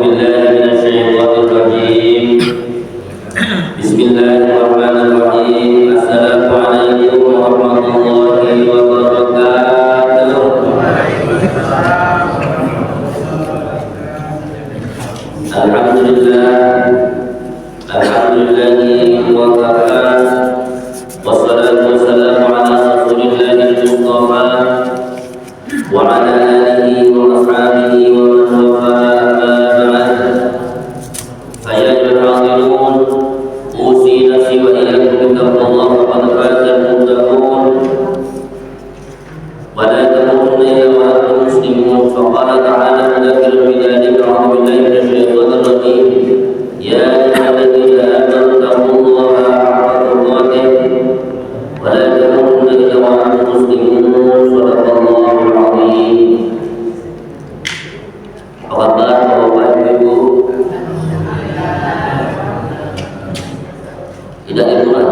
بالله من الشيطان الرجيم. بسم الله الرحمن الرحيم. السلام عليكم ورحمة الله وبركاته. الحمد لله وكفى والصلاة والسلام على رسول الله المصطفى وعلى آله وأصحابه ومن وفى. فيا أيها الحاضرون أوصي نفسي وإياكم بتقوى الله فقد فاز المتقون ولا تموتن إلا وأنتم مسلمون. فقال تعالى مذكرا بذلك أعوذ بالله من الشيطان الرجيم. يا أيها الذين آمنوا اتقوا الله حق تقاته ولا تموتن إلا وأنتم مسلمون. صدق الله العظيم. Bapak Ibu, tidak itulah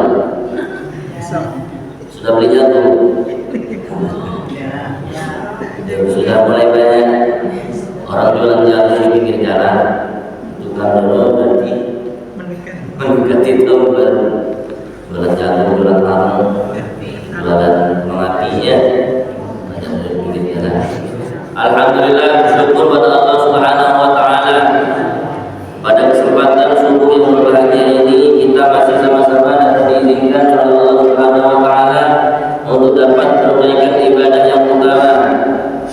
sudah beli jatuh, sudah mulai banyak orang jualan jatuh di pinggir jalan, tukang dulu nanti mendekati tahun baru, jualan jatuh, jualan tangan, jualan mengatinya, banyak di pinggir jalan. Alhamdulillah, syukur pada Allah Subhanahu wa Ta'ala. Pada kesempatan subuh yang berbahagia ini, kita masih sama-sama dan diizinkan oleh Allah Subhanahu wa Ta'ala untuk dapat menunaikan ibadah yang utama.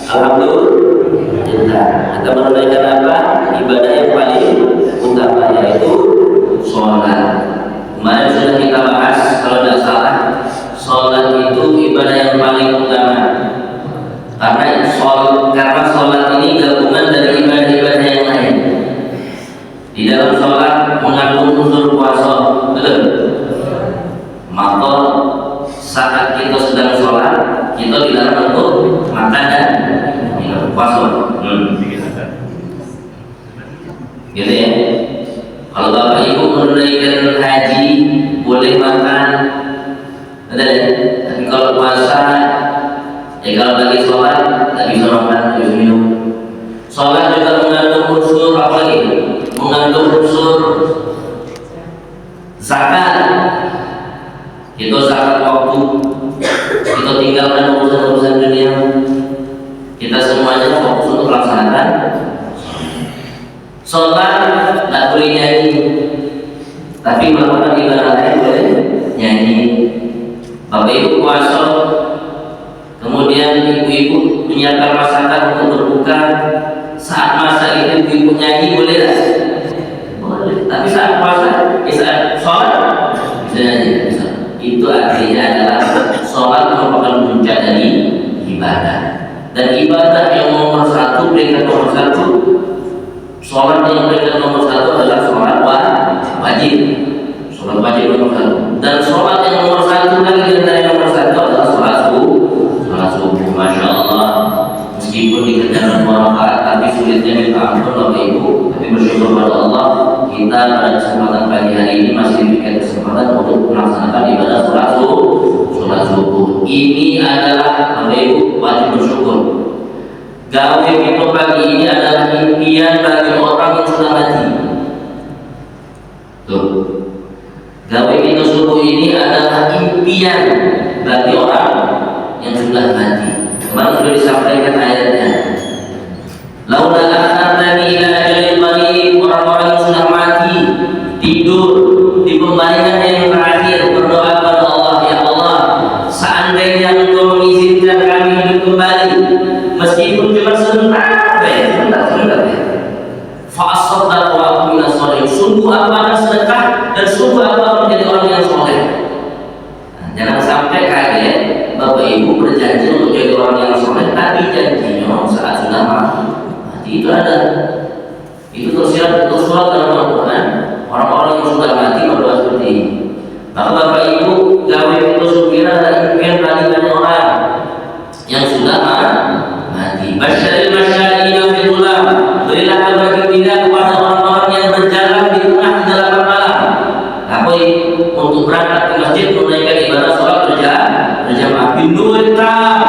Alhamdulillah, kita menunaikan apa? Ibadah yang paling utama, yaitu sholat. Kemarin sudah kita bahas, kalau tidak salah, sholat itu ibadah yang paling utama. Karena sholat ini gabungan dari ibadah-ibadah yang lain. Di dalam sholat mengandung unsur puasa, betul? Maka saat kita sedang sholat, kita dilarang untuk makan dan minum, puasa. Gitu ya. Kalau Bapak Ibu menunaikan haji boleh makan, betul ya? Tapi kalau puasa, ya kalau lagi sholat, tak bisa makan, tak bisa minum. Sholat juga mengandung unsur apa lagi? Mengandung unsur zakat. Itu zakat waktu. Kita tinggalkan urusan-urusan dunia. Kita semuanya fokus untuk melaksanakan sholat. Tak boleh nyanyi, tapi melakukan ibadah lain boleh nyanyi. Bapak Ibu puasa, kemudian ibu-ibu menyiapkan masakan untuk berbuka. Saat masak itu ibu nyanyi boleh tak? Boleh. Tapi saat puasa, saat sholat bisa nyanyi, bisa. Itu artinya adalah sholat merupakan puncak dari ibadah. Dan ibadah yang nomor satu, peringkat nomor satu, sholat yang peringkat nomor satu adalah sholat wajib. Sholat wajib nomor satu. Dan sholat yang nomor satu lagi dari nomor satu adalah sholat subuh. Masya Allah, meskipun dikerjakan orang tapi sulitnya minta ampun Bapak Ibu. Tapi bersyukur pada Allah, kita pada kesempatan pagi hari ini masih diberikan kesempatan untuk melaksanakan ibadah sholat subuh. Ini adalah Bapak Ibu wajib bersyukur. Gawe kita pagi ini adalah impian bagi orang yang sudah mati. Tuh, gawe kita subuh ini adalah impian bagi orang yang sudah mati. Kemarin sudah disampaikan ayatnya. Laula akhartani ila ajalin qarib, orang-orang yang sudah mati tidur di pembalikan yang terakhir berdoa kepada Allah, ya Allah, seandainya Engkau mengizinkan kami hidup kembali, meskipun cuma sebentar ya. Fa asaddaq wa aku minas sholihin. Sungguh aku akan sedekah dan sungguh aku akan menjadi orang yang soleh. Jangan sampai kaget Bapak Ibu berjanji untuk jadi orang yang soleh, tapi janjinya saat sudah mati. Itu ada. Itu tersirat dalam Al-Quran. Orang-orang yang sudah mati berdoa seperti ini. Maka Bapak Ibu gawe itu supira dan impian bagi banyak orang yang sudah mati. Basyaril masyarina fil ulam. Berilah kabar gembira kepada orang-orang yang berjalan di tengah kegelapan malam. Tapi untuk berangkat ke masjid menunaikan ibadah sholat berjamaah binur tam,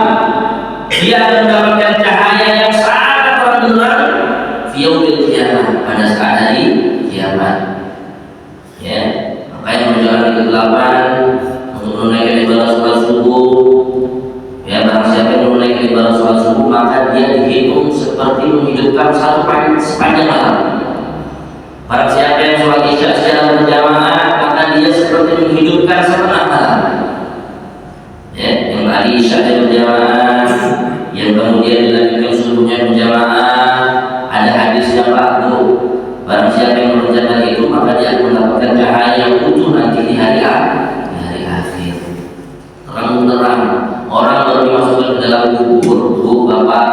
dia akan mendapatkan cahaya yang sangat terang benderang yaumil qiyamah, pada yang ke-8 untuk menunaikan ibadah sholat subuh. Ya, barang siapa yang menunaikan ibadah sholat subuh maka dia dihitung seperti menghidupkan satu pagi sepanjang malam. Barang siapa yang sholat isya secara berjamaah maka dia seperti menghidupkan setengah malam. Ya, yang tadi isya berjamaah, yang kemudian dilanjutkan subuhnya berjamaah, ada hadis yang laku. Barang siapa yang mengerjakan itu maka dia akan mendapatkan cahaya yang utuh nanti di hari akhir. Terang-terang orang baru dimasukkan ke dalam kubur, Bu Bapak,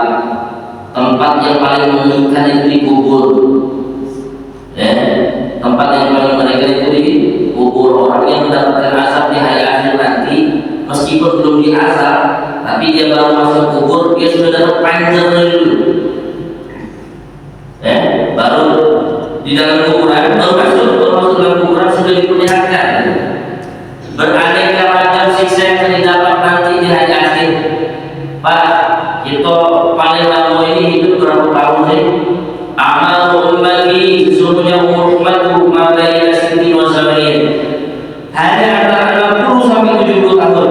tempat yang paling mengerikan itu di kubur. Ya, tempat yang paling mengerikan itu di kubur. Orang yang mendapatkan azab di hari akhir nanti, meskipun belum diazab, tapi dia baru masuk kubur, dia sudah dapat panjer dulu. Baru di dalam kuburan, baru masuk dalam kuburan sudah diperlihatkan beraneka ragam siksa yang akan didapat nanti di hari akhir. Pak, kita paling lama ini hidup berapa tahun sih? Amal ummati, sesungguhnya umatku mabaina sittin wa sab'in, hanya antara 60 sampai 70 tahun.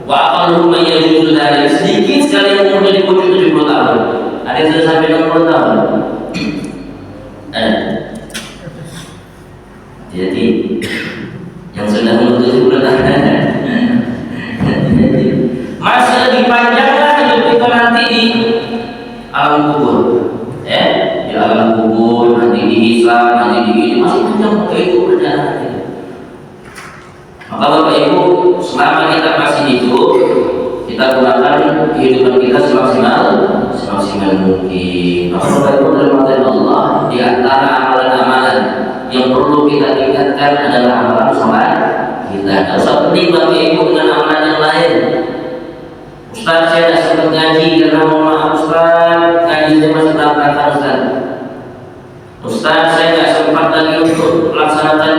Wa aqalluhum man yajuzu dzalik, sedikit sekali yang umurnya di bawah 70 tahun. Ada yang sudah sampai 60 tahun. Jadi yang sudah umur 70 tahun masih lebih panjanglah hidup kita nanti di alam kubur. Di alam kubur nanti dihisab, nanti digini, masih panjang Bapak Ibu perjalanan. Maka Bapak Ibu, selama kita masih hidup, kita gunakan kehidupan kita semaksimal mungkin. Maka Bapak Ibu dirahmati Allah, di antara amalan-amalan yang perlu kita tingkatkan adalah amalan sholat kita. Tidak usah penting Bapak Ibu dengan amalan yang lain. Ustaz, saya tidak sempat ngaji karena mohon maaf Ustaz, ngaji saya masih berantakan Ustaz. Ustaz, saya tidak sempat lagi untuk melaksanakan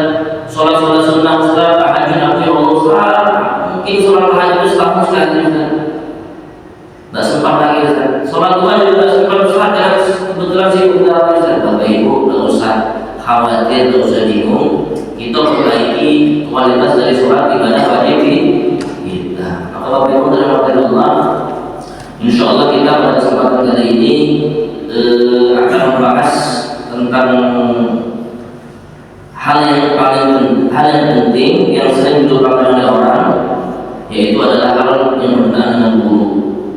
sholat sunnah Ustaz, tahajud aku ya Allah Ustaz. Mungkin sholat tahajud itu setahun sekali Ustaz. Tidak sempat lagi Ustaz. Sholat Tuhan juga tidak sempat Ustaz, karena kebetulan saya udah Ustaz. Bapak Ibu tidak usah khawatir, tidak usah bingung. Kita perbaiki kualitas dari sholat ibadah wajib kita. Maka Bapak Ibu dirahmati Allah, insya Allah kita pada kesempatan kali ini akan membahas tentang hal yang penting yang sering dilupakan oleh orang, yaitu adalah hal yang berkenaan dengan wudu.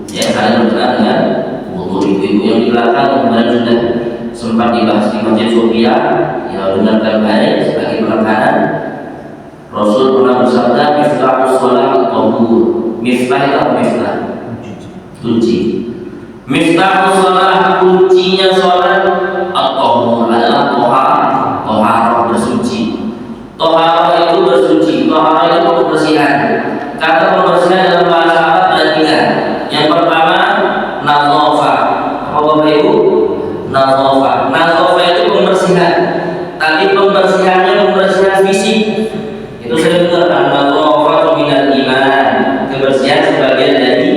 Ya, hal yang berkenaan dengan wudu. Ibu-ibu yang di belakang kemarin sudah sempat dibahas di Masjid Sofia, ya dengarkan baik sebagai penekanan. Rasul pernah bersabda, "Miftahus shalah at-tahur." Miftah itu apa miftah? Kunci. Miftahus shalah, kuncinya salat at-tahur adalah tohar bersuci. Tohar itu bersuci. Tohar itu kebersihan. Kata pembersihan dalam bahasa Arab ada 3. Yang pertama nazafah. Apa Bapak Ibu? Nazafah. Nazafah itu pembersihan. Tapi pembersihannya pembersihan fisik. Itu saya dengar nazafah minal iman. Kebersihan sebagian dari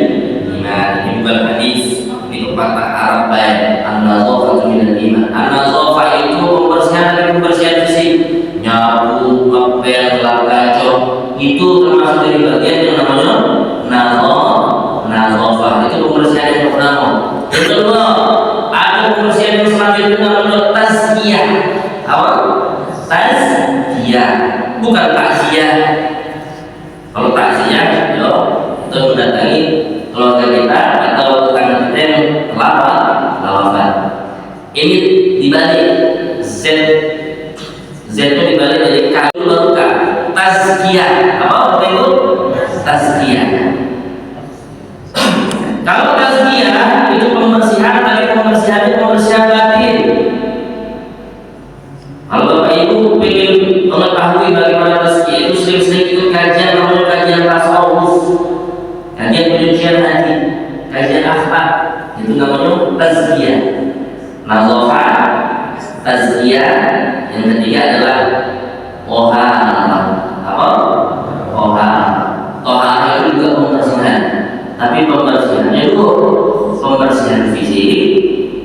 iman. Ini bukan hadis, ini pepatah Arab baik. An-nazafah minal iman. An-nazafah itu pembersihan dari pembersihan fisik. Nyapu, ngepel, lap kacau, itu termasuk dari bagian yang namanya nazafah. Itu pembersihan yang pertama. Yang kedua, ada pembersihan yang selanjutnya namanya tazkiyah. Apa? Tazkiyah, bukan takziah. Kalau takziah, yo, itu mendatangi keluarga kita atau tetangga kita yang lawafat. Ini dibalik Z itu dibalik dari K itu baru K. Tazkiyah. Apa Bapak Ibu? Tazkiyah. Kalau tazkiyah itu pembersihan, tapi pembersihan batin. Kalau Bapak Ibu ingin mengetahui bagaimana tazkiyah itu, sering-sering ikut kajian namanya kajian tasawuf, kajian penyucian hati, kajian akhlak. Itu namanya tazkiyah. Nazafah, tazkiyah. Yang ketiga adalah tohar. Apa? Tohar. Tohar itu juga pembersihan, tapi pembersihannya itu pembersihan fisik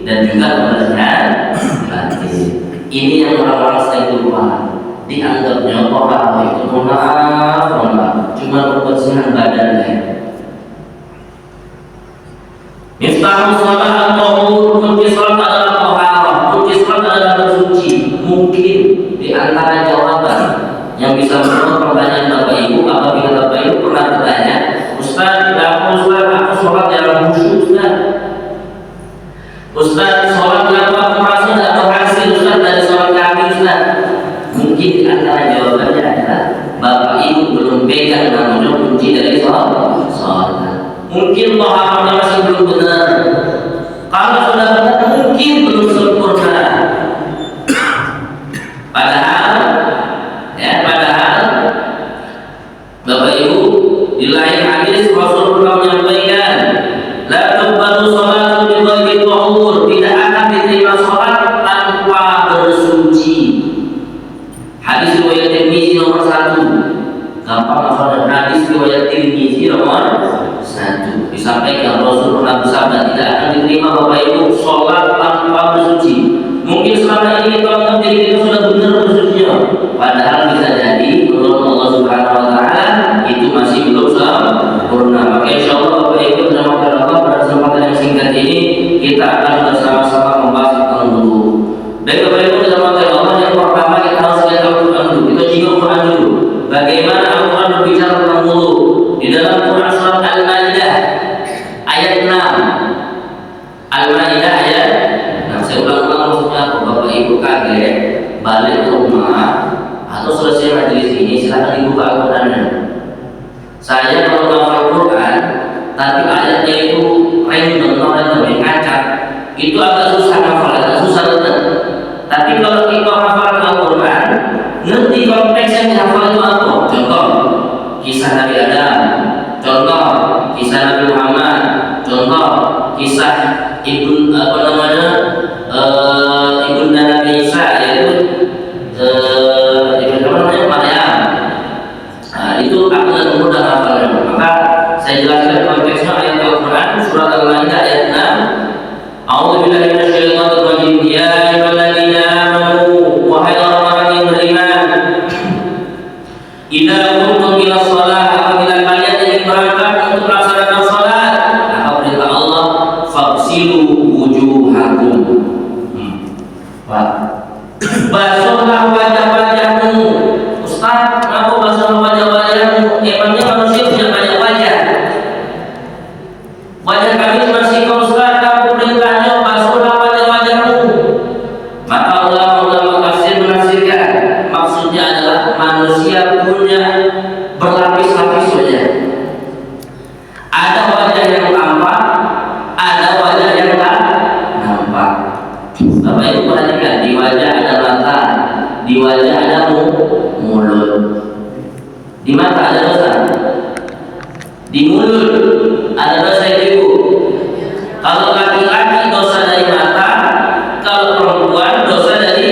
dan juga pembersihan batin. Ini yang orang-orang sering lupa. Dianggapnya orang itu mohon maaf, cuma berpersengan badan lain. Miftahul salat al-tahur, kunci salat adalah taharah, kunci salat adalah bersuci. Mungkin di antara jawaban yang bisa menjawab pertanyaan Bapak Ibu, apabila Bapak Ibu pernah bertanya, Ustaz, aku sholat dalam khusyuk Ustaz. Ustaz, sholat dalam aku merasa tidak berhasil Ustaz dari sholat kami Ustaz. Mungkin di antara jawabannya adalah Bapak Ibu belum pegang namanya kunci dari sholat. Mungkin taharahnya masih belum benar. Kalau sudah benar mungkin belum sempurna. Padahal Bapak Ibu, di lain hadis Rasulullah menyampaikan, la tuqbalu sholatu bi ghairi tahur, tidak akan diterima salat tanpa bersuci. Hadis riwayat Tirmizi nomor 1. Gampang hafal hadis riwayat Tirmizi nomor 1. Disampaikan Rasulullah bersabda, tidak akan diterima Bapak Ibu salat tanpa bersuci. Mungkin selama ini kita anggap diri kita sudah benar bersucinya, padahal bisa jadi menurut Allah Subhanahu Wa Taala itu masih belum sempurna. Maka insya Allah Bapak Ibu dirahmati Allah, pada kesempatan yang singkat ini kita akan bersama-sama membahas tentang wudu. Dan Bapak Ibu dirahmati Allah, yang pertama kita harus lihat Al-Quran dulu. Kita juga Quran dulu. Bagaimana Al-Quran berbicara tentang wudu? Di dalam Quran surat Al-Maidah ayat 6. Al-Maidah ayat. Nah, saya ulang-ulang maksudnya apa? Bapak Ibu kaget balik ke rumah atau selesai majelis ini, silakan dibuka Al-Qurannya. Saya kalau menghafal Quran, tapi ayatnya itu random ngacak, itu agak susah hafal, agak susah benar. Tapi kalau kita hafal Al-Quran, ngerti konteks yang dihafal itu apa? Contoh, kisah Nabi Adam. Contoh, kisah Nabi Muhammad. Contoh, kisah ibunda Nabi Isa, yaitu Maryam. Nah, itu akan mudah hafalnya. Maka saya jelaskan konteksnya ayat Al-Quran surat Al-Maidah ayat 6. A'udzubillahi minasyaitonir rajim. Ya ayyuhalladzina amanu, wahai orang-orang yang beriman, idza qumtum ila shalah, apabila kalian ingin berangkat untuk melaksanakan salat, apa perintah Allah? Faghsilu wujuhakum. Pak, basuhlah wajah-wajahmu. Ustaz, kenapa basuh wajah-wajahmu? Emangnya manusia punya banyak wajah? Wajah kami cuma singkong Ustaz, kamu perintahnya basuhlah wajah-wajahmu. Maka ulama-ulama tafsir menafsirkan, maksudnya adalah manusia punya berlapis-lapis wajah. Ada wajah yang tampak, ada wajah yang tak nampak. Bapak Ibu perhatikan, di wajah ada mata, di wajah ada mulut. Di mata ada dosa, di mulut ada dosa Ibu. Kalau laki-laki dosa dari mata, kalau perempuan dosa dari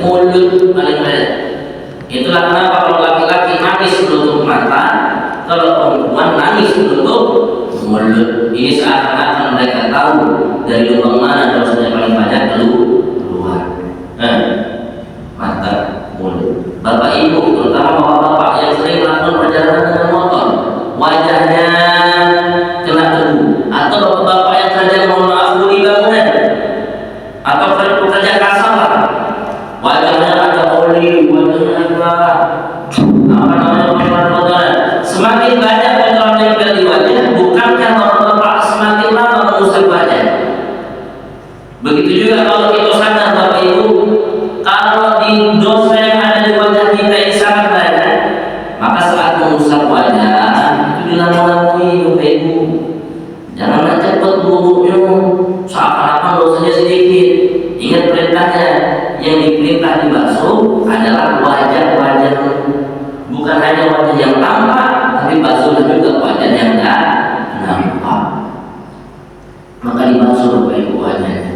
mulut paling banyak. Itulah kenapa kalau laki-laki nangis menutup mata, kalau perempuan nangis menutup mulut. Ini seakan-akan mereka tahu dari lubang mana dosanya paling banyak keluar. Mata, mulut. Bapak Ibu, terutama bapak-bapak yang sering melakukan perjalanan dengan motor, wajahnya kena debu. Atau bapak-bapak yang kerja, mohon maaf, kuli bangunan, atau pekerja kasar, wajahnya ada oli, wajahnya ada kotoran. Semakin banyak kotoran yang ada di wajah, bukankah bapak-bapak semakin lama mengusap wajah? Begitu juga kalau kita sadar Bapak Ibu, kalau di dosa yang ada di wajah kita ini sangat banyak, maka saat mengusap wajah itu dilama-lamui Bapak Ibu. Jangan cepat bubuknya, seakan-akan dosanya sedikit. Ingat perintahnya, yang diperintah dibasuh adalah wajah-wajah, bukan hanya wajah yang tampak, tapi basuhlah juga wajah yang tak nampak. Maka dibasuh Bapak Ibu wajahnya.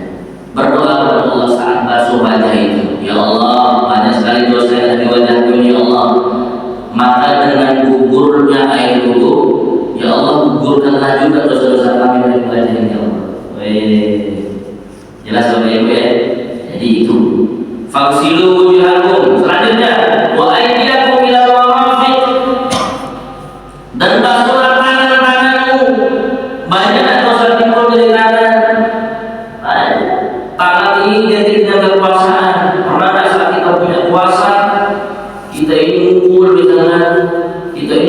Berdoa kepada Allah saat basuh wajah itu. Ya Allah, banyak sekali dosa yang ada di wajahku ini ya Allah. Maka dengan gugurnya air wudu, ya Allah gugurkanlah juga dosa-dosa kami dari wajah ini ya Allah. Jelas Bapak Ibu ya. Jadi itu. Faghsilu wujuhakum. Selanjutnya, wa aydiyakum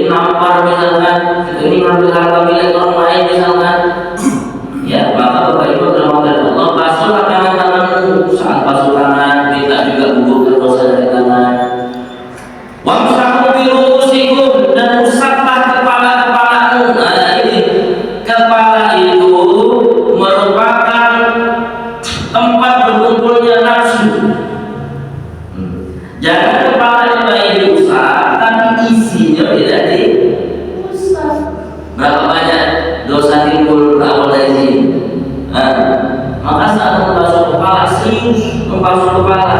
nampar misalkan, kita ini ngambil harta milik orang lain misalkan, ya maka Bapak Ibu dirahmati Allah, basuhlah tangan-tanganmu. Saat basuh tangan, kita juga gugurkan dosa dari tangan. Wamsahu bi ru'usikum, dan usaplah kepala-kepalamu. Nah ini, kepala itu merupakan tempat berkumpulnya nafsu. Jangan kepala yang baik diusap, tapi isinya tidak diusap. Berapa banyak dosa timbul berawal dari sini? Maka saat membasuh kepala, serius membasuh kepala.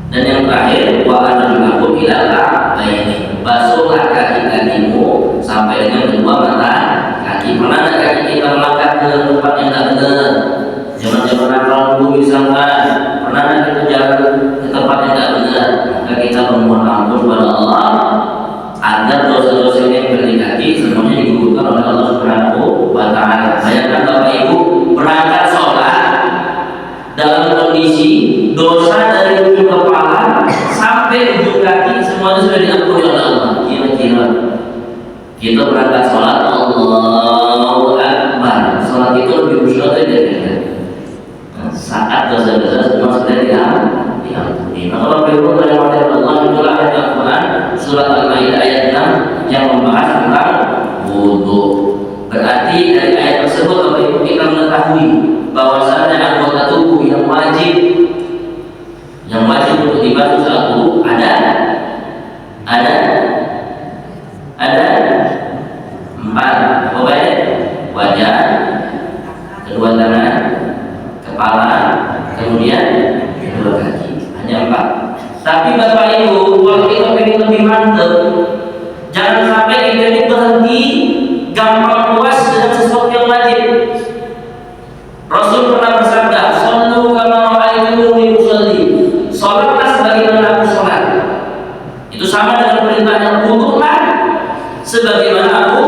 Dan yang terakhir, wa arjulakum ilal ka'baini, basuhlah kaki-kakimu sampai dengan kedua mata kaki. Pernah ada kaki kita melangkah ke tempat yang tak benar? Zaman-zaman nakal dulu misalkan, pernah ada kita jalan ke tempat yang tak benar, maka kita memohon ampun kepada Allah agar dosa-dosa yang berada di kaki semuanya digugurkan oleh Allah Subhanahu wa Ta'ala. Bayangkan Bapak Ibu berangkat sholat dalam kondisi dosa dari ujung kepala sampai ujung kaki semuanya sudah diampuni oleh Allah. Kira-kira kita berangkat sholat, Allahu Akbar, sholat itu lebih khusyuk atau tidak? Saat dosa-dosa semua sudah diampuni. Maka Bapak Ibu dirahmati Allah, itulah ayat Al-Quran surat Al-Maidah ayat 6 yang membahas tentang wudu. Berarti dari ayat tersebut Bapak Ibu kita mengetahui bahwasanya anggota tubuh yang wajib untuk dibasuh saat wudu ada 4. Apa baik? Wajah, kedua tangan, kepala, kemudian kedua kaki. Hanya 4. Tapi Bapak Ibu, kalau kita ingin lebih mantap, jangan sampai kita ini berhenti gampang puas dengan sesuatu yang wajib. Rasul pernah bersabda, "Shallu kama ra'aytumuni usolli." Salatlah sebagaimana aku salat. Itu sama dengan perintahnya, wudulah sebagaimana aku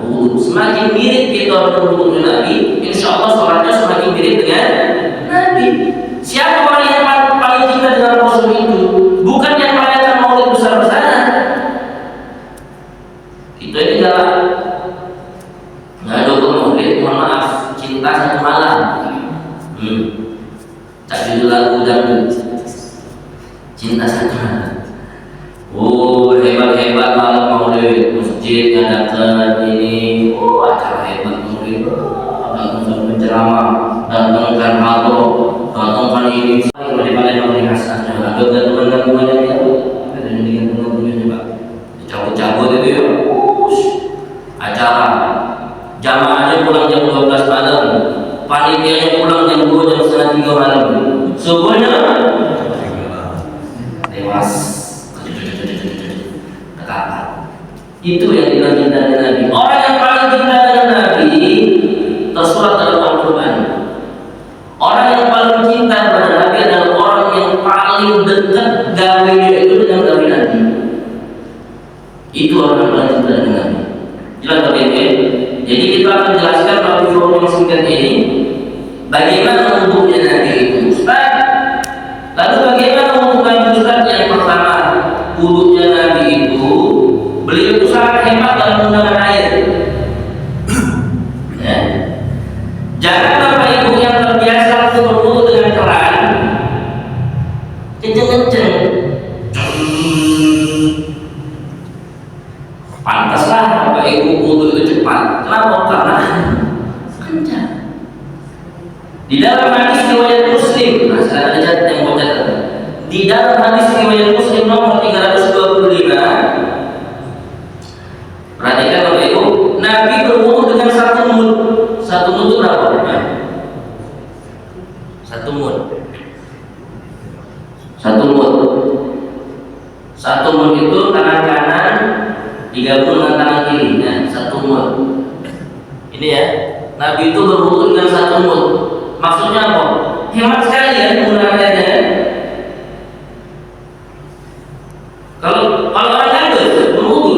wudu. Semakin mirip kita dengan wudunya Nabi, insya Allah salatnya semakin mirip dengan Nabi. Siapa orang yang paling cinta dengan Rasul itu? Bukan yang merayakan maulid besar-besaran. Itu ini adalah nggak maulid, mohon maaf, cinta satu malam. Tak judul lagu dangdut, cinta satu malam. Oh hebat-hebat malam maulid, masjid ngadakan ini, acara hebat maulid, datang penceramah, datangkan halto, datangkan ini. Daripada yang paling khasnya, ada gantungan-gantungan yang itu, ada yang gantungan-gantungan Pak, cabut-cabut itu ya. Acara jamaahnya pulang jam 12 malam, panitianya pulang jam 2, jam setengah 3 malam, subuhnya tewas. Itu yang dibilang cinta dengan Nabi. Orang yang paling cinta dengan Nabi tersurat dalam Al-Quran. Orang yang paling cinta kepada Nabi adalah orang yang paling dekat gawe itu dengan gawe Nabi. Itu orang yang paling cinta dengan Nabi. Jelas Bapak Ibu? Jadi kita akan jelaskan melalui forum yang singkat ini bagaimana wudhunya Nabi itu, Ustaz. Lalu bagaimana wudhu Nabi Ustaz? Yang pertama, wudhunya Nabi itu beliau itu sangat hebat dalam menggunakan air. Ya. Jangan Bapak Ibu yang terbiasa untuk berwudhu dengan keran, kenceng-kenceng. Pantaslah Bapak Ibu wudhu itu cepat. Kenapa? Karena kencang. Di dalam hadis riwayat Muslim, nah sekarang ada catat yang mau catat. Di dalam hadis riwayat Muslim nomor 325, perhatikan Bapak Ibu, Nabi berwudhu dengan satu mud. Satu mud itu berapa? Satu mud. Satu mud itu tangan kanan digabung dengan tangan kiri. Nah, satu mud. Ini ya, Nabi itu berwudhu dengan satu mud. Maksudnya apa? Hemat sekali ya penggunaannya. Kalau orang lain berwudhu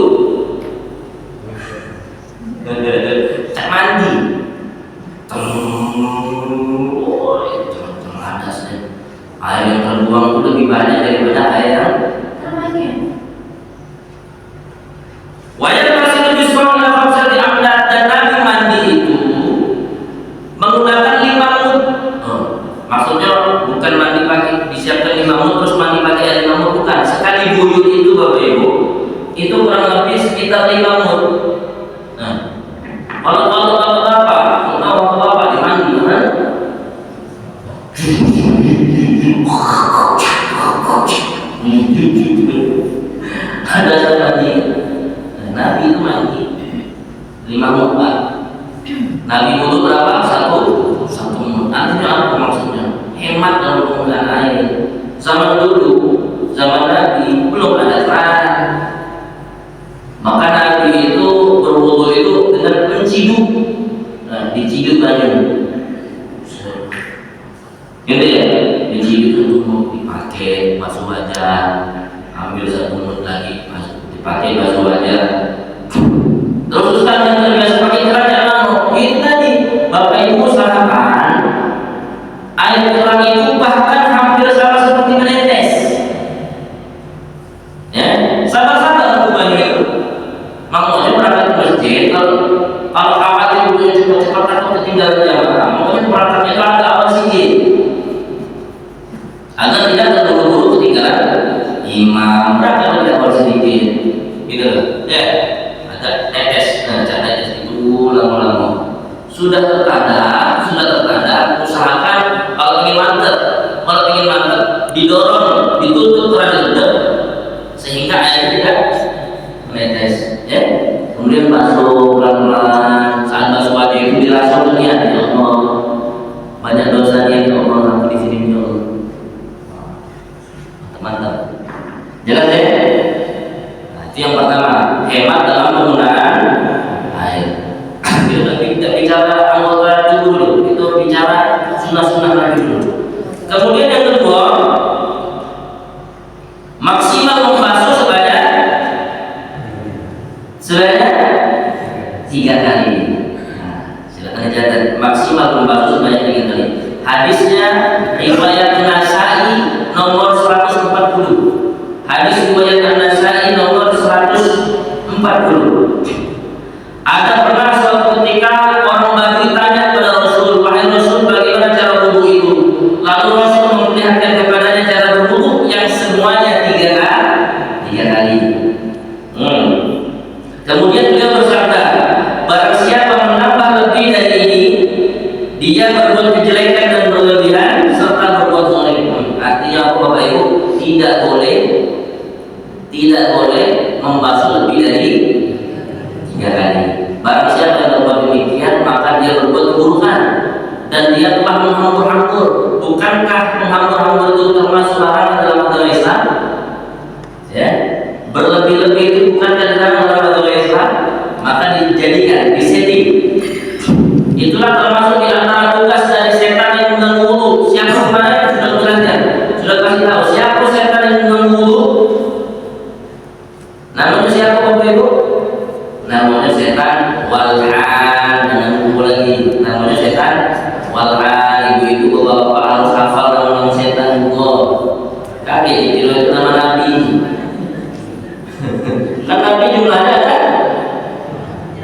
cak mandi, air yang terbuang itu lebih banyak daripada air yang terbanyak. itu kurang lebih sekitar 5 mut. Nah, kalau bapak di mandi kan? Ada mandi. Nabi itu mandi 5 mut Pak. Nabi wudu berapa? Satu mut. Artinya apa maksudnya? Hemat dalam penggunaan air. Zaman dulu, zaman Nabi belum ada keran. Maka Nabi itu berwudu itu dengan menciduk. Nah, diciduk banyu. Gitu ya, diciduk itu mau dipakai basuh wajah, ambil 1 mut lagi dipakai basuh wajah. Terus Ustaz yang terbiasa pakai keran yang itu tadi Bapak Ibu usahakan air keran itu bahkan hampir sama seperti menetes. Ya, sabar-sabar banyu itu. Makanya berangkat ke masjid kalau khawatir butuhnya cepat-cepat atau ketinggalan jamaah, makanya berangkatnya itu ada awal sedikit agar tidak terburu-buru ketinggalan imam. Berangkat lebih awal sedikit, gitu loh. Ya, ada tetes, tetes itu lama-lama. Sudah terkadang usahakan kalau ingin mantap didorong, ditutup keran itu sehingga air tidak menetes, ya. Kemudian basuh pelan-pelan. Saat basuh wajah itu dirasa niat, ya Allah, banyak dosanya ya Allah, aku di sini ya Allah. Mantap. Jelas ya? Nah, itu yang pertama, hemat dalam penggunaan air. Kita bicara anggota tubuh dulu, itu bicara sunnah-sunnah Nabi dulu. Kemudian yang kedua, maksimal membasuh sebanyak 3 kali. Nah, silakan catat, maksimal membasuh sebanyak 3 kali. Hadisnya riwayat Nasai nomor 140. Hadis riwayat Nasai nomor 140. Ada pernah suatu ketika orang Badui tanya kepada Rasul, wahai Rasul, bagaimana cara wudu itu? Lalu Rasul memperlihatkan kepadanya cara berwudu yang semuanya 3 kali. Kemudian beliau bersabda, barang siapa menambah lebih dari ini, dia berbuat kejelekan dan berlebihan serta berbuat zalim. Artinya apa Bapak Ibu? Tidak boleh membasuh lebih dari 3 kali. Barang siapa yang berbuat demikian, maka dia berbuat keburukan dan dia telah menghambur-hambur. Bukankah menghambur-hambur itu termasuk larangan dalam agama Islam? Ya, berlebih-lebih itu bukankah dalam agama Islam? Maka dijadikan, disetting. Itulah termasuk di antara tugas dari setan yang mengganggu wudu. Siapa kemarin sudah belajar, sudah kasih tahu siapa setan yang mengganggu wudu. Namanya siapa Bapak Ibu? Namanya setan wal'an. Dengan buku lagi, namanya setan wal'an. Ibu-ibu bapak harus hafal nama setan juga. Kaget itu nama Nabi. Kan Nabi jumlahnya kan?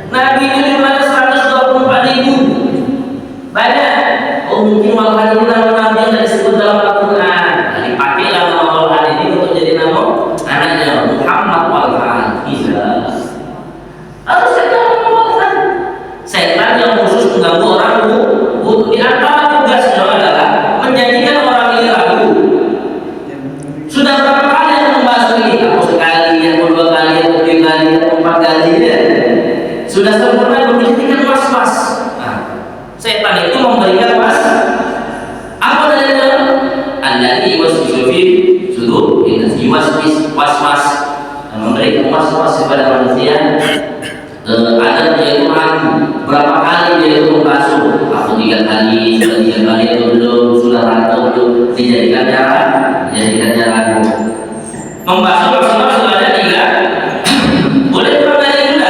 Nabi itu jumlahnya 124.000. Banyak. Oh mungkin wal'an ini nama Nabi yang tidak disebut dalam Al-Quran. Nah, dipakailah nama wal'an ini untuk jadi nama anaknya Muhammad wal'an. Bisa. Harus setan yang khusus mengganggu orang wudu. Di antara tugasnya adalah menjadikan orang ini ragu. Sudah berapa kali aku membahas ini? Aku sekali, aku 2 kali, aku 3 kali, aku 4 kali ya. Sudah sempurna memberikan was-was. Nah, setan itu memberikan apa dalilnya? Alladzi yuwaswisu fi sudur was-was, memberikan was-was kepada manusia. Ada dia itu ragu berapa kali dia itu membasuh. Aku 3 kali, sudah 3 kali atau belum, sudah atau belum. Dijadikan ragu. Membasuh maksimal sebanyak 3. Boleh kurang dari juga.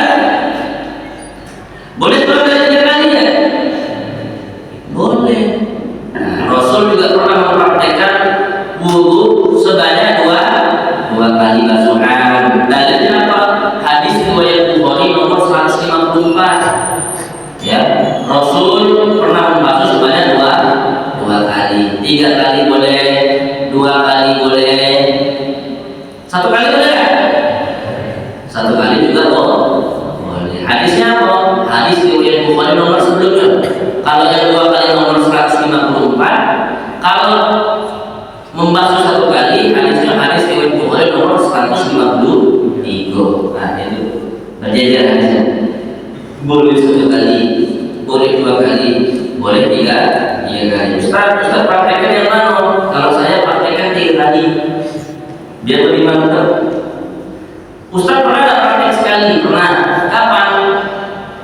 Boleh kurang dari 3 kali ya? Boleh. Nah, Rasul juga pernah mempraktekkan wudu sebanyak 2 kali basuhan. Dalilnya apa? Hadis riwayat Bukhari nomor 154. Ya, Rasul pernah membasuh sebanyak 2 kali. 3 kali boleh, 2 kali boleh, 1 kali boleh. satu kali juga boleh. Hadisnya apa? Hadis riwayat Bukhari nomor sebelumnya. Kalau yang 2 kali nomor 154, kalau membasuh satu kali hadisnya hadis riwayat Bukhari nomor 153. Nah itu berjejer hadisnya. Boleh 1 kali, boleh 2 kali, boleh 3 kali. Ustaz praktekkan yang mana? Kalau saya praktekkan 3 kali. Biar lebih mantap. Ustaz pernah nggak praktek sekali? Pernah. Kapan?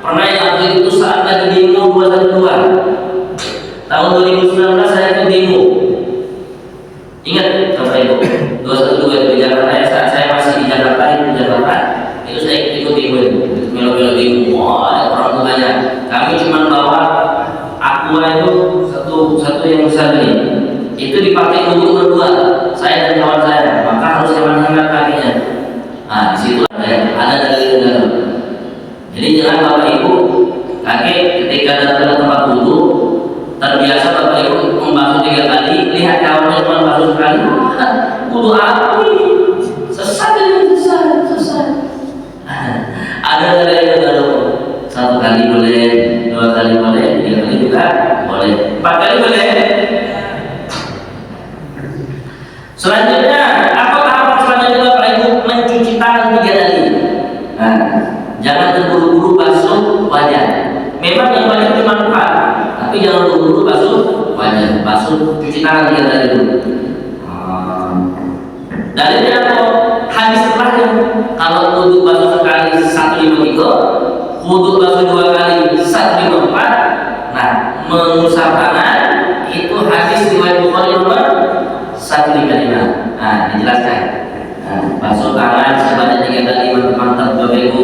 Pernah yang waktu itu saat lagi demo 212. Tahun 2019 saya ikut demo. Ingat Bapak Ibu? 212 di Jakarta ya, saat saya masih di Jakarta, itu saya ikut demo itu. Melo-melo demo. Wah, orang tuh banyak. Kami cuma bawa aqua itu satu yang besar ini. Itu dipakai untuk berdua, saya dan kawan saya. Maka harus hemat-hemat kakinya. Nah, di situ ada dari dalam. Jadi jangan Bapak Ibu kakek ketika datang ke tempat wudhu terbiasa Bapak Ibu membasuh 3 kali, lihat kawannya cuma membasuh sekali, wudhu apa ini? Sesat. Ada dari dalam. 1 kali boleh, 2 kali boleh, 3 kali juga boleh, 4 kali boleh. Selanjutnya, apa tahapan selanjutnya Bapak Ibu? Mencuci tangan 3 kali. Nah, jangan terburu-buru basuh wajah. Memang yang wajah cuma 4, tapi jangan terburu-buru basuh wajah. Basuh cuci tangan 3 kali dulu. Dalilnya apa? Hadis terakhir. Kalau wudhu basuh sekali 153, wudhu basuh 2 kali 154. Nah, mengusap tangan itu hadis riwayat Bukhari nomor 155. Nah, dijelaskan. Nah, basuh tangan sebanyak 3 kali mantap Bapak Ibu.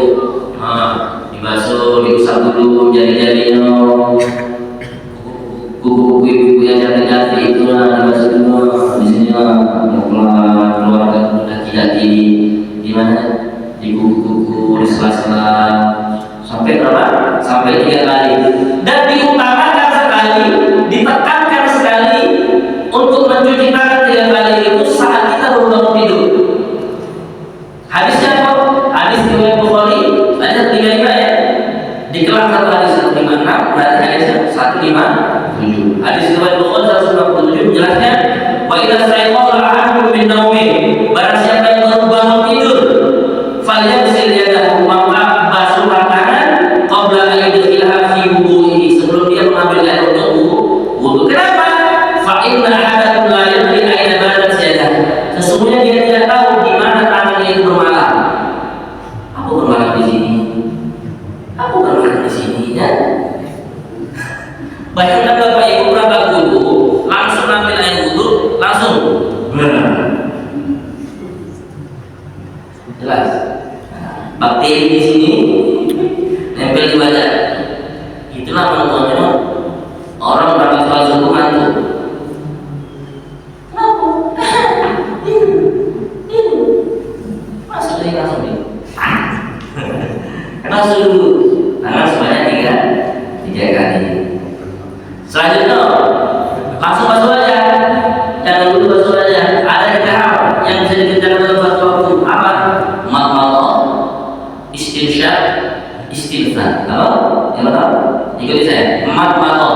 Dibasuh, diusap dulu jari-jarinya. Kuku-kuku ibu yang cantik-cantik itu dibasuh dulu. Di sini keluarkan kaki-kaki di mana? Di kuku-kuku, di sela-sela. Sampai berapa? Sampai 3 kali. Dan diutamakan sekali, ditekankan sekali untuk mencuci tangan 3 kali itu saat kita baru bangun tidur. Hadisnya apa? Hadis riwayat Bukhari, hadis 35 ya. Dikelas satu hadis 156, berarti hadisnya 157. Hadis riwayat Bukhari 157 menjelaskan, wa idza staiqadha ahadukum min naumi, barang siapa yang baru bangun tidur, falyaghsil yadahu, maka basuhlah tangan qabla an yudkhilha fi wudu'ihi, sebelum dia mengambil air untuk wudu. Kenapa? Fa inna ahadakum la yadri aina badat yadah. Sesungguhnya dia tidak tahu di mana tangannya itu bermalam. Aku bermalam di sini. Aku bermalam di sini ya. Bayangkan Bapak Ibu berangkat wudu, langsung ambil air wudu, langsung. Jelas. Bakteri di sini nempel di badan. Itulah namanya orang berangkat sholat subuh ngantuk. Masuk lagi langsung nih. Masuk dulu. Tangan sebanyak 3 kali. Selanjutnya langsung basuh wajah. Jangan dulu basuh wajah. Ada 3 hal yang bisa dikerjakan dalam satu waktu. Apa? Madmadah, istinsyaq, istinfar. Apa? Yang pertama, ikuti saya. Madmadah.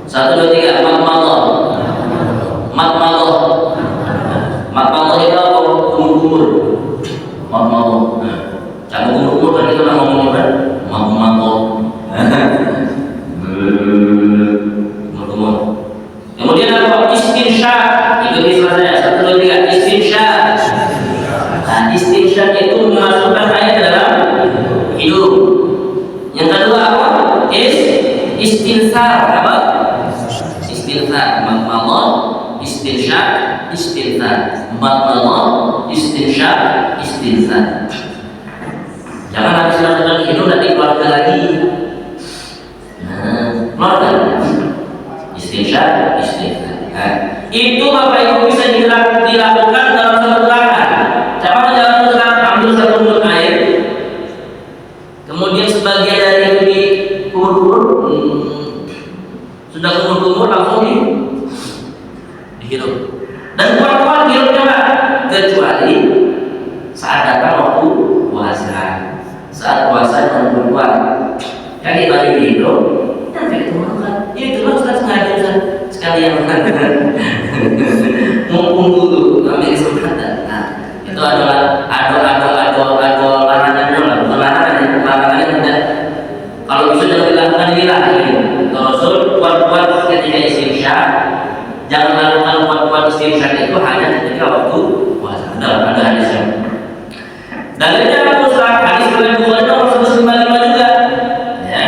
1, 2, 3. Madmadah. Madmadah. Madmadah itu apa? Kumur-kumur. Madmadah. Jangan kumur-kumur kan itu nama ngomong kan? Madmadah. Kumur-kumur. Kemudian apa? Istinsyaq. Ikuti saya. 1, 2, 3. Istinsyaq. Nah, istinsyaq itu memasukkan air ke dalam hidung. Yang kedua apa? Istinsar. Apa? Istinsar. Madmadah, istinsyaq, istinsar. Madmadah, istinsyaq, istinsar. Jangan habis masukkan hidung nanti keluarga lagi. Keluarga. Istinsyaq, istinsar. Nah, itu Bapak Ibu bisa dilakukan dalam satu gerakan. Cara dalam gerakan ambil 1 mulut air, kemudian sebagian dari itu dikumur-kumur, sudah kumur-kumur langsung dihirup. Dan kuat-kuat hirupnya Pak, kecuali saat datang waktu saat puasa dengan perempuan. Kan ibadah itu, sampai itu makan. Itu lah Ustaz sengaja Ustaz sekalian makan. Mumpung dulu ambil kesempatan. Nah, itu adalah larangannya lah, bukan larangannya tidak. Kalau bisa jangan dilakukan inilah. Rasul buat ketika istinsya, jangan lakukan buat istinsya itu hanya ketika waktu puasa. Ada hadisnya. Dalilnya hadis riwayat Bukhari nomor 155 juga. Ya.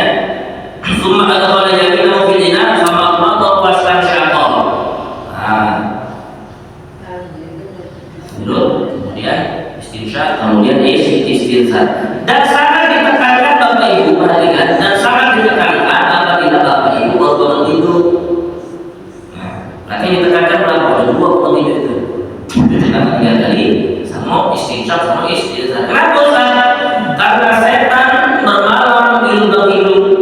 Summa adkhala yaminahu fil ina sama qada waslan syaqqa. Nah. Dulu kemudian istinsya, kemudian istinsa. Dan sangat ditekankan Bapak Ibu perhatikan, dan sangat ditekankan apabila Bapak Ibu baru tidur. Nah, berarti ditekankan berapa? Ada dua waktu tidur itu. Ditekankan 3 kali. Sama istinsa, sama istinsa. Kenapa Ustaz? Karena setan bermalam di lubang-lubang.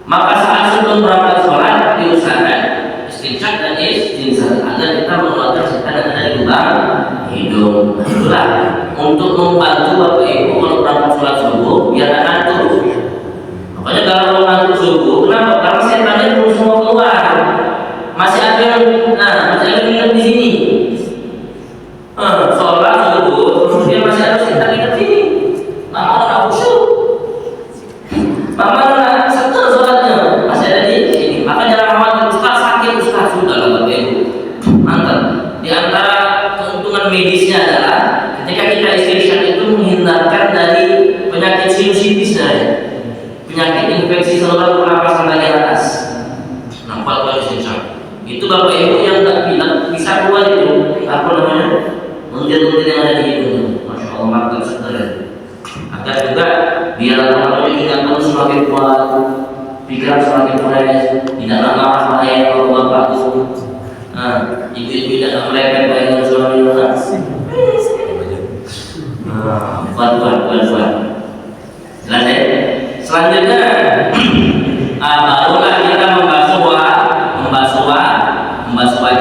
Maka saat sebelum berangkat sholat diusahakan istinsa dan istinsa agar kita mengeluarkan setan yang ada di lubang hidung. Itulah untuk membantu Bapak Ibu kalau berangkat sholat subuh biar tidak ngantuk. Makanya kalau ngantuk subuh, kenapa? Karena setannya belum semua keluar. Masih ada yang ingat di sini. Sholat subuh, kemudian masih ada setan ingat sini. Mama nggak khusyuk, mama nggak setel sholatnya, masih ada di sini. Maka jangan khawatir Ustaz sakit, Ustaz sudah lah Bapak Ibu. Mantap. Di antara keuntungan medisnya adalah ketika kita istighfar itu menghindarkan dari penyakit sinusitis, penyakit infeksi saluran pernapasan bagian atas. Nampak kalau istighfar itu Bapak Ibu yang nggak bisa keluar itu apa namanya? Muntir-muntir yang ada di hidung. Masya Allah, mantap sekali. Agar juga biar orang-orang ingatan semakin kuat, pikiran semakin fresh, tidak marah bahaya kalau bapak itu. Nah, ibu-ibu tidak merepet bahaya suaminya. Buat. Jelas ya? Selanjutnya, barulah kita membasuh wajah.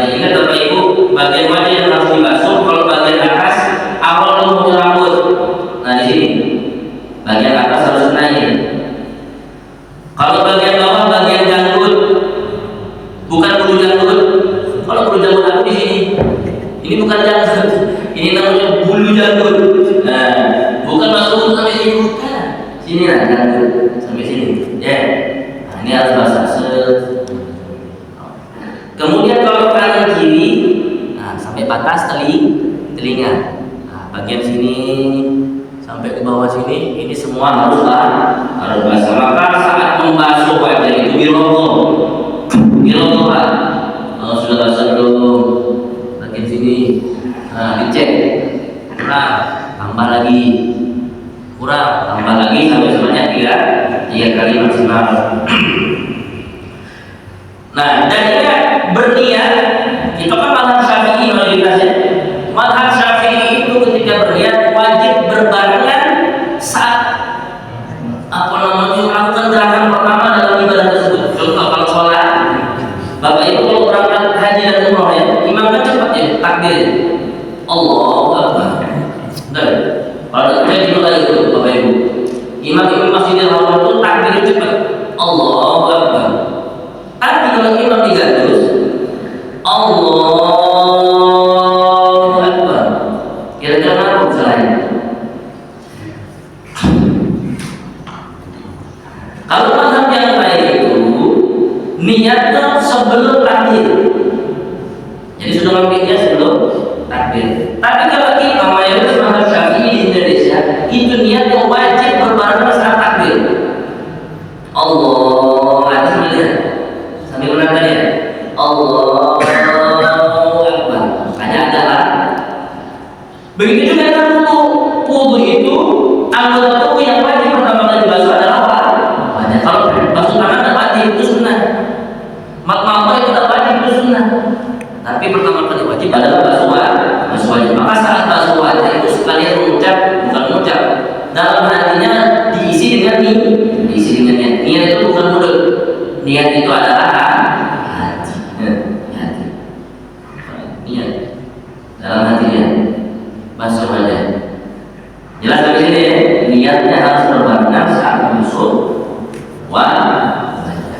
Ingat Bapak Ibu, bagian wajah yang harus dibasuh. Kalau bagian atas, awal lumut rambut. Nah di sini, bagian atas harus naik. Kalau bagian bawah, bagian janggut, bukan bulu janggut. Kalau bulu janggut aku di sini, ini bukan janggut, ini namanya bulu janggut. Nah, bukan masuk sampai sini, bukan. Sini lah janggut sampai sini. Ya, nah, ini harus basah. Kemudian kalau kanan kiri, nah, sampai batas telinga. Nah, bagian sini sampai ke bawah sini, ini semua harus basah. Maka saat membasuh wajah itu birogo Pak. Sudah basah belum? Bagian sini, nah dicek. Kurang, tambah lagi. Kurang, tambah lagi sampai sebanyak 3 kali maksimal. Nah, dan ingat berniat itu kan mazhab Syafi'i mayoritasnya. Mazhab Syafi'i itu ketika berniat wajib berbarengan saat melakukan gerakan pertama dalam ibadah tersebut. Contoh kalau sholat, Bapak Ibu kalau berangkat haji dan umroh ya, imam kan cepat ya takbir, Allahu Akbar. Dan kalau haji juga itu Bapak Ibu, imam Masjidil Haram itu takbir cepat, Allahu Akbar. Tapi kalau imam digantus, Allahu Akbar. Kira-kira apa misalnya? Kalau mazhab yang lain itu niatnya sebelum takbir. Jadi sudah memikirnya sebelum takbir. Tapi kalau kita mayoritas mazhab Syafi'i di Indonesia itu niatnya wajib berbarengan saat takbir. Allah sambil menangkan ya. Allahu Akbar. Adalah. Begitu juga dengan wudu itu anggota tubuh yang wajib pertama kali dibasuh adalah apa? Wajah. Kalau basuh tangan tidak wajib, itu sunnah. Mata itu tidak wajib, itu sunnah. Tapi pertama kali wajib adalah basuh wajah. Maka saat basuh wajah itu sekalian bukan mengucap. Dalam hatinya diisi dengan niat. Niat itu bukan mulut. Niat itu adalah hati. Niat dalam hatinya basuh wajah. Jelas dari sini ya. niatnya harus berbarengan saat membasuh wajah.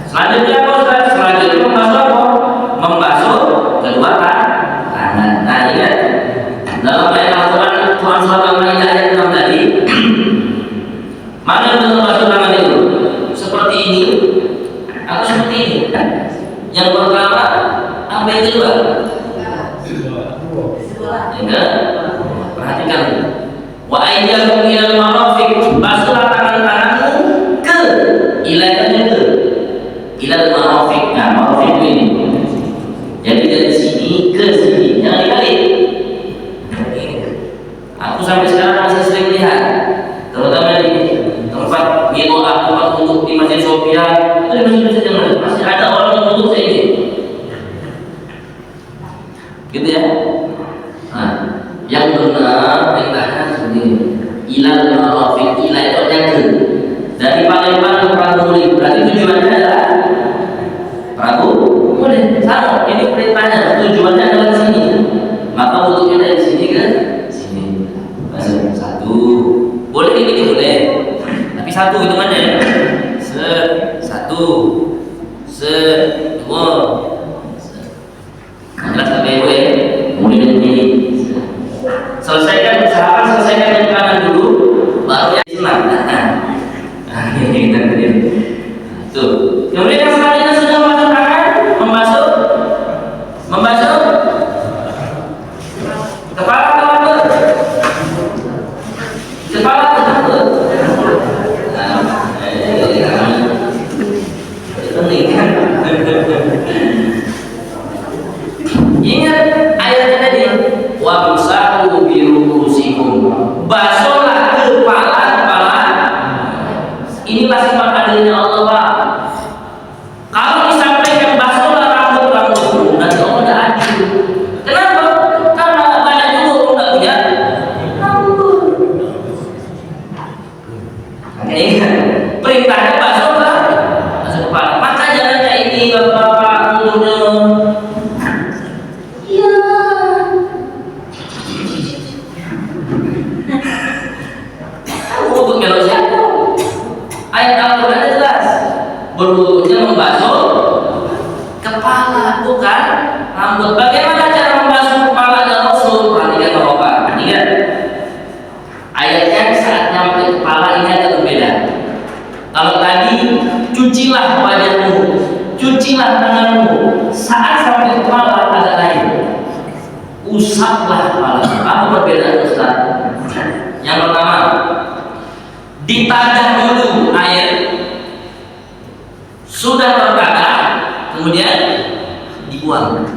Selanjutnya apa Ustaz? Selanjutnya membasuh apa? Membasuh kedua tangan. Nah ingat dalam ayat Al-Quran Quran surat Al-Maidah ayat 6 tadi, mana yang membasuh tangan itu? Seperti ini atau seperti ini? Yang pertama apa yang kedua? Enggak. Perhatikan. Wa ayyakum ilal marafiq, basuhlah tangan-tanganmu ke ilainya ke ilal marafiq. Nah, marafiq ini. Jadi dari sini ke sini, jangan dibalik. Aku sampai sekarang masih sering lihat, terutama di tempat tempat untuk di Masjid Sofia, itu di masjid masih ada orang yang untuk kayak gitu ya. Nah, yang benar perintahnya seperti ini. Ilal marafiq, ila itu yang ke dari Palembang ke Pragumuli. Berarti tujuannya adalah Pragumuli. Sama, ini perintahnya. Tujuannya adalah sini. Maka wudhunya dari sini ke sini. Satu. Boleh ini boleh. Tapi satu hitungannya. Satu. Dua. Jelas sampai ibu ya. Kemudian ini. Selesaikan yang kanan dulu, baru yang senang. Nah, ini kita lihat. Tuh. Kemudian yang selanjutnya sudah membasuh tangan, membasuh kepala ke lutut. Kepala ke lutut. Penting kan? Ingat ayatnya tadi, wa bisahu birusikum, basuhlah kepala. Inilah sifat adilnya Allah, Pak. Kalau disampaikan basuhlah rambut-rambutmu, nanti Allah tidak adil. Kenapa? Karena banyak juga orang tidak punya rambut. Ingat, perintahnya basuh kepala. Maka jangan kayak ini, bapak-bapak mulutnya. Ayat Al-Quran jelas, berwudhunya membasuh kepala, bukan rambut. Bagaimana cara membasuh kepala dan Rasul? Perhatikan Bapak. Ingat, ayatnya saat nyampe kepala ini agak berbeda. Kalau tadi cucilah wajahmu, cucilah tanganmu, saat sampai kepala agak lain. Usaplah kepala. Apa perbedaan Ustaz? Yang pertama, ditadah dulu air, sudah tertadah, kemudian dibuang.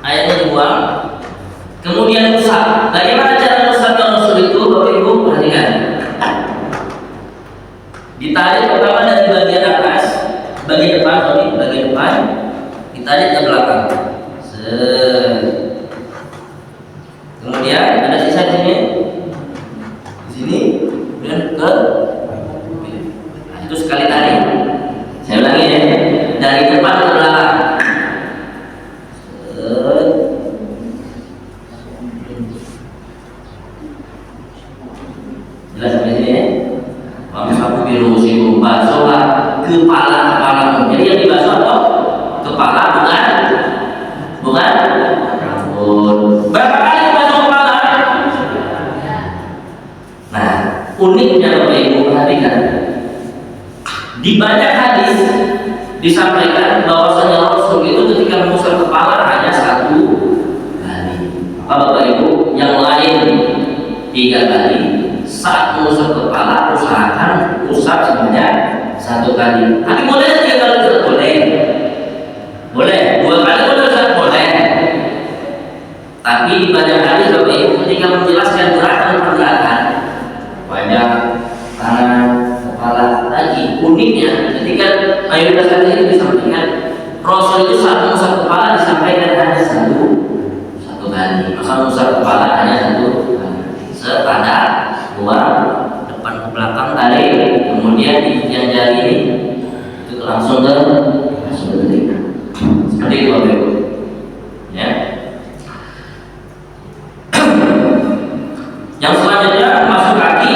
Airnya dibuang, kemudian usap. Bagaimana cara usapnya Rasul itu? Bapak Ibu perhatikan. Ditarik pertama dari bagian atas, bagian depan, ditarik ke belakang. Kemudian ada sisa di sini. Dan ke nah, itu sekali tarik. Saya ulangi ya, dari depan ke belakang. Jelas sampai sini ya. Wamsahu birusikum, basuhlah kepala-kepalamu. Jadi yang dibasuh apa? Kepala, bukan rambut. Berapa kali dibasuh kepala? Nah, uniknya Bapak Ibu perhatikan, di banyak hadis disampaikan bahwasanya Rasul itu ketika mengusap kepala hanya satu kali. Bapak Ibu, yang lain 3 kali. Saat mengusap kepala usahakan usap sebanyak 1 kali. Tapi boleh 3 kali tidak boleh? Boleh. 2 kali boleh. Tapi di banyak hadis Bapak Ibu ketika menjelaskan gerakan wajah, tangan, kepala, lagi uniknya ketika mayoritas hadis itu disampaikan Rasul itu saat mengusap kepala disampaikan hanya satu kali. Maka mengusap kepala hanya 1 kali. Sepada buang depan ke belakang tarik, kemudian yang jari ini itu langsung ke telinga. Seperti itu Bapak Ibu. Ya. Yang selanjutnya masuk kaki.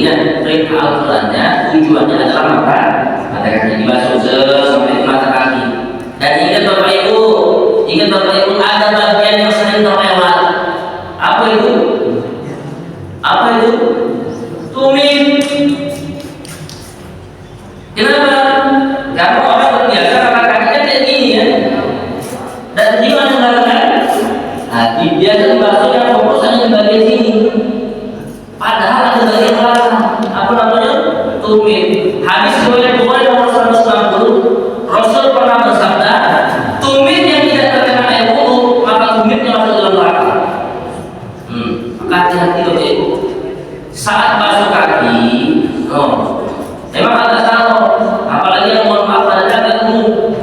ingat perintah Al-Qurannya tujuannya adalah mata kaki dibasuh sampai mata kaki. Dan ingat Bapak Ibu, ada bagian yang sering terlewat. Apa itu? Tumit. Kenapa? Karena orang terbiasa mata kakinya kayak gini ya. Dan gimana mengatakan? Hati biasa dibasuh yang fokus hanya di bagian sini. Padahal ada bagian belakang. Apa namanya? Tumit. Hadis riwayat Bukhari nomor 160, Rasul pernah bersabda, tumit yang tidak terkena air wudu, maka tumitnya masuk dalam neraka. Maka hati-hati Bapak Ibu. Saat basuh kaki, memang agak salah. Apalagi yang mohon maaf pada jaga umum.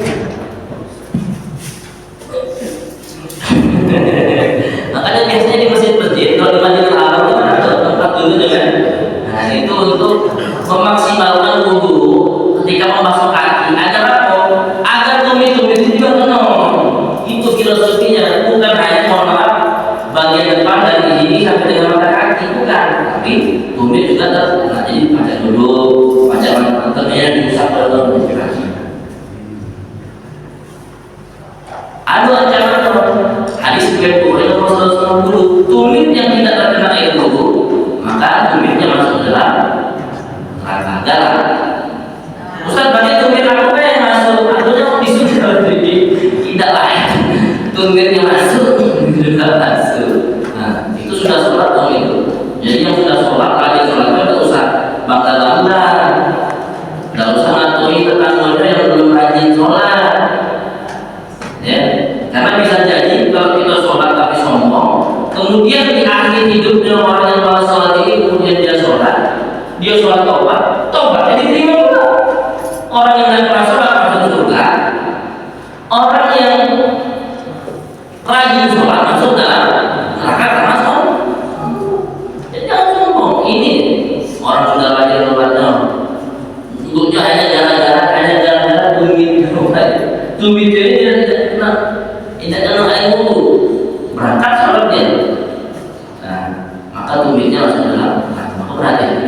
Makanya biasanya di masjid-masjid kalau di Masjidil Haram itu ada tempat duduk kan. Nah itu untuk memaksimalkan wudhu ketika membasuh kaki agar apa? Agar tumit-tumit itu juga penuh. Itu filosofinya, bukan hanya mohon maaf bagian depan dari sini sampai dengan mata kaki, bukan. Tapi tumit juga terkena. Jadi pada duduk, pada mantelnya diusap dalam kaki. Ada ancaman hadis riwayat Bukhari nomor 160, tumit yang tidak terkena air wudu, maka tumitnya masuk dalam neraka. Garam. Ustaz, berarti tumit apa yang masuk? Artinya mau disuruh jadi tidak lain. Tumit yang masuk, tidak masuk. Nah, itu sudah sholat dong itu. Jadi yang sudah sholat, rajin sholatnya tidak usah bangga-bangga, tidak usah ngatori tetangga yang belum rajin sholat. Ya, karena bisa jadi kalau kita sholat tapi sombong, kemudian di akhir hidupnya orang yang malas sholat ini, kemudian dia sholat tobatnya diterima juga. Orang yang tidak pernah sholat masuk surga, orang yang rajin sholat masuk dalam neraka karena sombong. Jadi jangan sombong. Ini orang sudah rajin sholatnya, untuknya hanya jalan-jalan tumit ini tidak kena air wudu, berangkat sholatnya. Nah, maka tumitnya langsung dalam. Maka perhatian.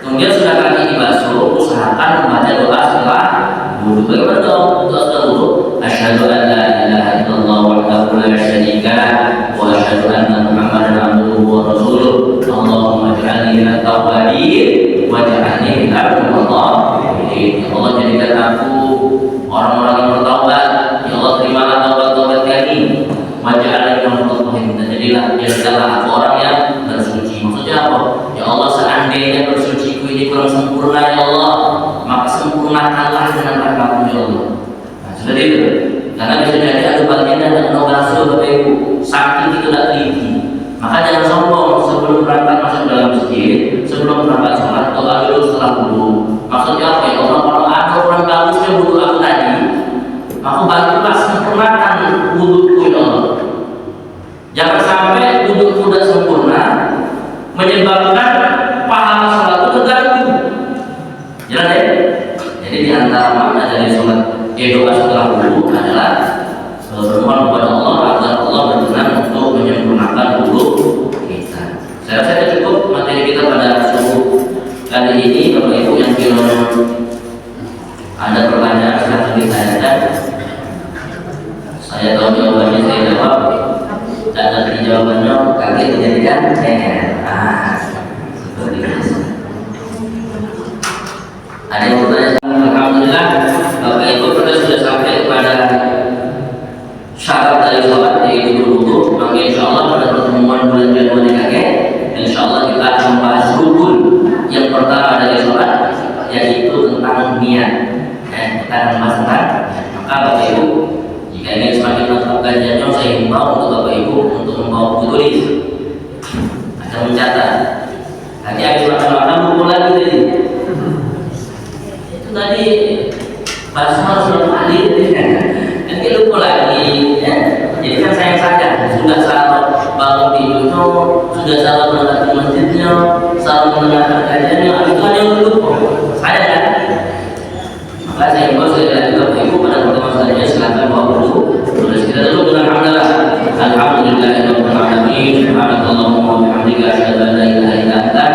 Kemudian sudah kaki dibasuh, usahakan membaca doa setelah wudu. Bagaimana doa setelah wudu? Asyhadu an la ilaha illallah wahdahu la syarika lah wa asyhadu anna Muhammadan abduhu wa rasuluh. Allahumma ij'alni minat tawwabin wa ij'alni minal mutatahhirin. Ya Allah, jadikan aku orang-orang yang bertaubat. Ya Allah, terimalah taubat-taubat kami. Waj'alni minal mutatahhirin. Dan jadilah aku orang yang bersuci. Maksudnya apa? Ya Allah, seandainya bersuciku ini kurang sempurna ya Allah, maka sempurnakanlah dengan rahmat-Mu ya Allah. Nah, sudah itu. Karena bisa jadi ada bagian yang tidak basuh Bapak Ibu, saking itu tidak teliti. Maka jangan sombong sebelum berangkat masuk dalam masjid, sebelum berangkat sholat, doa dulu setelah wudu. Maksudnya apa ya Allah, kalau ada orang bagusnya wudu aku tadi, aku bantulah sempurnakan wuduku ya Allah. Jangan sampai wuduku tidak sempurna menyebabkan pahala sholat itu terganggu. Jelas ya? Jadi di antara makna dari sholat doa setelah wudu adalah bermohon kepada Allah agar Allah berkenan untuk menyempurnakan wudu kita. Saya rasa cukup materi kita pada subuh kali ini. Bapak Ibu yang belum ada pertanyaan silahkan ditanyakan. Saya tahu jawabannya, saya jawab. Dan nanti jawabannya kaki dijadikan seperti itu. Ada yang bertanya? Alhamdulillah, Bapak Ibu sudah sampai kepada syarat dari sholat, yaitu berwudu. Maka insya Allah pada pertemuan bulan Januari kakek, insya Allah kita akan membahas rukun yang pertama dari sholat, yaitu tentang niat. Kita akan membahas tentang. Maka Bapak Ibu, jika ingin semakin lengkap kajiannya, saya himbau untuk Bapak Ibu untuk membawa buku tulis atau mencatat. Nanti habis makan buku lagi tadi. Itu tadi basmal sudah ahli, nanti lupa lagi. Ya. Jadi kan sayang saja, sudah salah bangun tidurnya, sudah salah berangkat ke masjidnya, salah mendengarkan kajiannya, habis itu ada yang lupa. Saya kan. Maka saya himbau sekali lagi Bapak Ibu pada pertemuan selanjutnya silakan bawa buku. Tulis kita dulu dengan alhamdulillahirabbil alamin. Subhanakallahumma wa bihamdika asyhadu an la ilaha illa anta